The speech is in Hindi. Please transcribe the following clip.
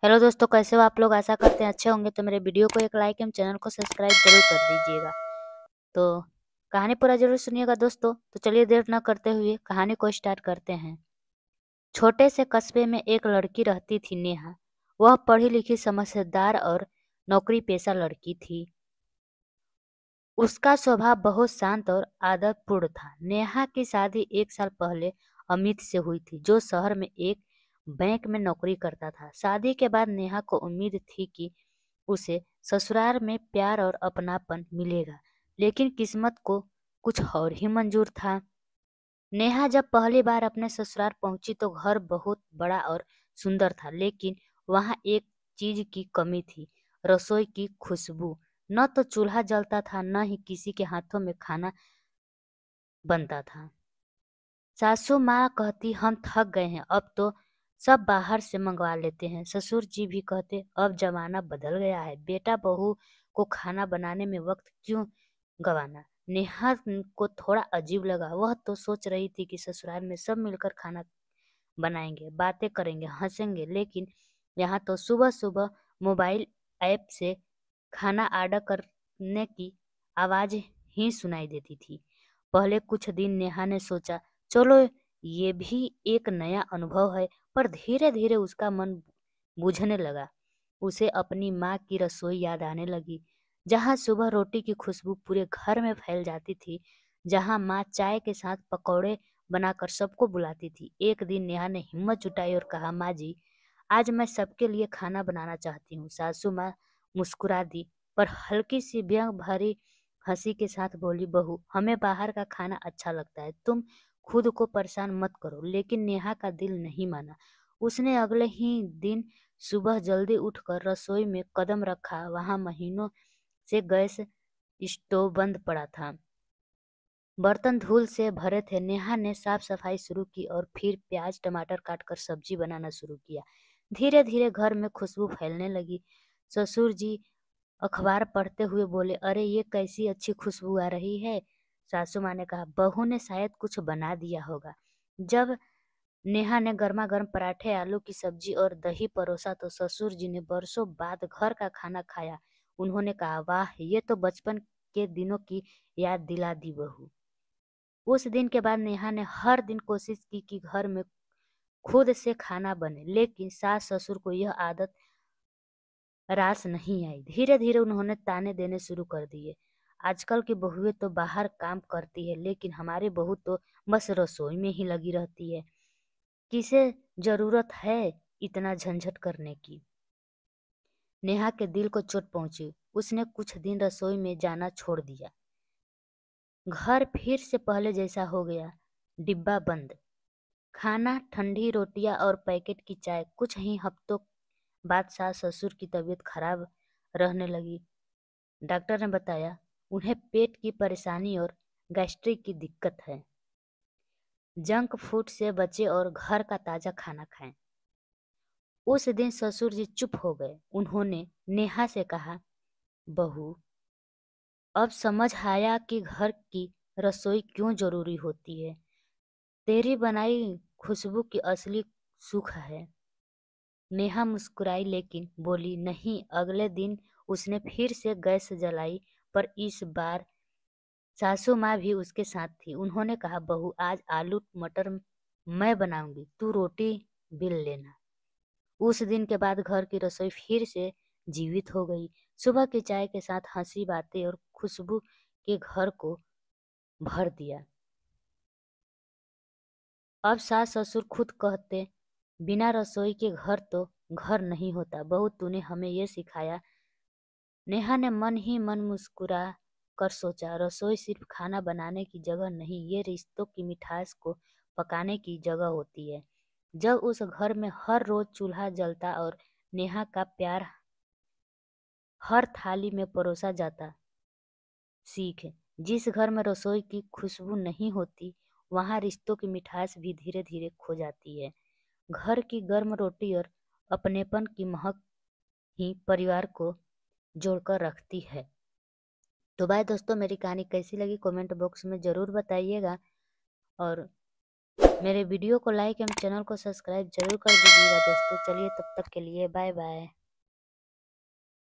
हेलो दोस्तों, कैसे हो आप लोग। आशा करते हैं अच्छे होंगे। तो मेरे वीडियो को एक लाइक एवं चैनल को सब्सक्राइब जरूर कर दीजिएगा। तो कहानी पूरा जरूर सुनिएगा दोस्तों। तो चलिए देर न करते हुए कहानी को स्टार्ट करते हैं। छोटे से कस्बे में एक लड़की रहती थी, नेहा। वह पढ़ी लिखी, समझदार और नौकरी पेशा लड़की थी। उसका स्वभाव बहुत शांत और आदरपूर्ण था। नेहा की शादी 1 साल पहले अमित से हुई थी, जो शहर में एक बैंक में नौकरी करता था। शादी के बाद नेहा को उम्मीद थी कि उसे ससुराल में प्यार और अपनापन मिलेगा, लेकिन किस्मत को कुछ और ही मंजूर था। नेहा जब पहली बार अपने ससुराल पहुंची तो घर बहुत बड़ा और सुंदर था, लेकिन वहां एक चीज की कमी थी, रसोई की खुशबू। न तो चूल्हा जलता था, न ही किसी के हाथों में खाना बनता था। सासू माँ कहती, हम थक गए हैं, अब तो सब बाहर से मंगवा लेते हैं। ससुर जी भी कहते, अब जमाना बदल गया है, बेटा बहू को खाना बनाने में वक्त क्यों गवाना। नेहा को थोड़ा अजीब लगा। वह तो सोच रही थी कि ससुराल में सब मिलकर खाना बनाएंगे, बातें करेंगे, हंसेंगे, लेकिन यहाँ तो सुबह सुबह मोबाइल ऐप से खाना ऑर्डर करने की आवाज ही सुनाई देती थी। पहले कुछ दिन नेहा ने सोचा, चलो ये भी एक नया अनुभव है, पर धीरे धीरे उसका मन बुझने लगा। उसे अपनी माँ की रसोई याद आने लगी, जहाँ सुबह रोटी की खुशबू पूरे घर में फैल जाती थी, जहाँ माँ चाय के साथ पकौड़े बनाकर सबको बुलाती थी। एक दिन नेहा ने हिम्मत जुटाई और कहा, माँ जी, आज मैं सबके लिए खाना बनाना चाहती हूँ। सासू माँ मुस्कुरा दी, पर हल्की सी व्यंग भरी हंसी के साथ बोली, बहू, हमें बाहर का खाना अच्छा लगता है, तुम खुद को परेशान मत करो। लेकिन नेहा का दिल नहीं माना। उसने अगले ही दिन सुबह जल्दी उठकर रसोई में कदम रखा। वहां महीनों से गैस स्टोव बंद पड़ा था, बर्तन धूल से भरे थे। नेहा ने साफ सफाई शुरू की और फिर प्याज टमाटर काटकर सब्जी बनाना शुरू किया। धीरे धीरे घर में खुशबू फैलने लगी। ससुर जी अखबार पढ़ते हुए बोले, अरे ये कैसी अच्छी खुशबू आ रही है। सासू माँ ने कहा, बहू ने शायद कुछ बना दिया होगा। जब नेहा ने गर्मा गर्म पराठे, आलू की सब्जी और दही परोसा तो ससुर जी ने बरसों बाद घर का खाना खाया। उन्होंने कहा, वाह, ये तो बचपन के दिनों की याद दिला दी बहू। उस दिन के बाद नेहा ने हर दिन कोशिश की कि घर में खुद से खाना बने, लेकिन सास ससुर को यह आदत रास नहीं आई। धीरे धीरे उन्होंने ताने देने शुरू कर दिए, आजकल की बहुएं तो बाहर काम करती है, लेकिन हमारी बहू तो बस रसोई में ही लगी रहती है। किसे जरूरत है इतना झंझट करने की। नेहा के दिल को चोट पहुंची। उसने कुछ दिन रसोई में जाना छोड़ दिया। घर फिर से पहले जैसा हो गया, डिब्बा बंद खाना, ठंडी रोटियां और पैकेट की चाय। कुछ ही हफ्तों बाद सास ससुर की तबीयत खराब रहने लगी। डॉक्टर ने बताया उन्हें पेट की परेशानी और गैस्ट्रिक की दिक्कत है। जंक फूड से बचे और घर का ताजा खाना खाएं। उस दिन ससुर जी चुप हो गए। उन्होंने नेहा से कहा, बहू, अब समझ आया कि घर की रसोई क्यों जरूरी होती है। तेरी बनाई खुशबू की असली सुख है। नेहा मुस्कुराई, लेकिन बोली नहीं। अगले दिन उसने फिर से गैस जलाई, पर इस बार सासू माँ भी उसके साथ थी। उन्होंने कहा, बहू, आज आलू मटर मैं बनाऊंगी, तू रोटी बेल लेना। उस दिन के बाद घर की रसोई फिर से जीवित हो गई। सुबह की चाय के साथ हंसी, बातें और खुशबू के घर को भर दिया। अब सास ससुर खुद कहते, बिना रसोई के घर तो घर नहीं होता। बहू, तूने हमें ये सिखाया। नेहा ने मन ही मन मुस्कुरा कर सोचा, रसोई सिर्फ खाना बनाने की जगह नहीं, ये रिश्तों की मिठास को पकाने की जगह होती है। जब उस घर में हर रोज चूल्हा जलता और नेहा का प्यार हर थाली में परोसा जाता। सीख, जिस घर में रसोई की खुशबू नहीं होती, वहां रिश्तों की मिठास भी धीरे धीरे खो जाती है। घर की गर्म रोटी और अपनेपन की महक ही परिवार को जोड़कर रखती है। तो भाई दोस्तों, मेरी कहानी कैसी लगी कमेंट बॉक्स में ज़रूर बताइएगा। और मेरे वीडियो को लाइक एवं चैनल को सब्सक्राइब जरूर कर दीजिएगा दोस्तों। चलिए तब तक के लिए बाय बाय।